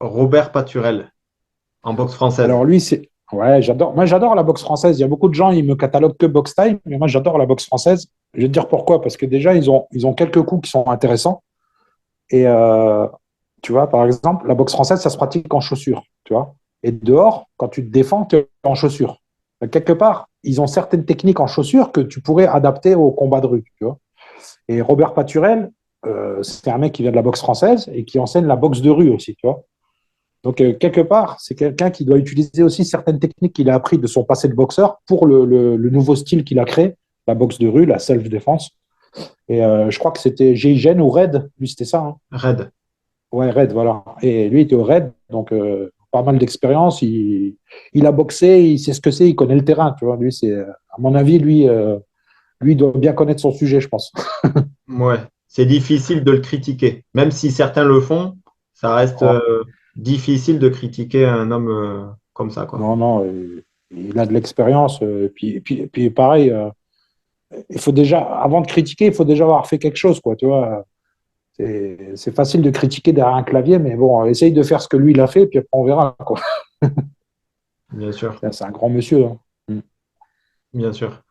Robert Paturel, en boxe française. Alors lui, c'est. Ouais, j'adore. Moi, j'adore la boxe française. Il y a beaucoup de gens, ils me cataloguent que boxe time, mais moi, j'adore la boxe française. Je vais te dire pourquoi. Parce que déjà, ils ont quelques coups qui sont intéressants. Et tu vois, par exemple, la boxe française, ça se pratique en chaussures. Tu vois. Et dehors, quand tu te défends, tu es en chaussures. Donc, quelque part, ils ont certaines techniques en chaussures que tu pourrais adapter au combat de rue. Tu vois. Et Robert Paturel, c'est un mec qui vient de la boxe française et qui enseigne la boxe de rue aussi. Tu vois. Donc, quelque part, c'est quelqu'un qui doit utiliser aussi certaines techniques qu'il a appris de son passé de boxeur pour le nouveau style qu'il a créé, la boxe de rue, la self-défense. Et je crois que c'était G.I.G.N. ou Red, lui, c'était ça. Hein. Red. Ouais, Red, voilà. Et lui, il était au Red, donc pas mal d'expérience. Il a boxé, il sait ce que c'est, il connaît le terrain. Tu vois, lui, à mon avis, lui, il doit bien connaître son sujet, je pense. Ouais, c'est difficile de le critiquer. Même si certains le font, ça reste difficile de critiquer un homme comme ça, quoi. Non, non, il a de l'expérience. Puis pareil, il faut déjà, avant de critiquer, il faut déjà avoir fait quelque chose, quoi. Tu vois, c'est facile de critiquer derrière un clavier, mais bon, essaye de faire ce que lui, il a fait, puis après, on verra, quoi. Bien sûr, C'est un grand monsieur. Hein. Mm. bien sûr.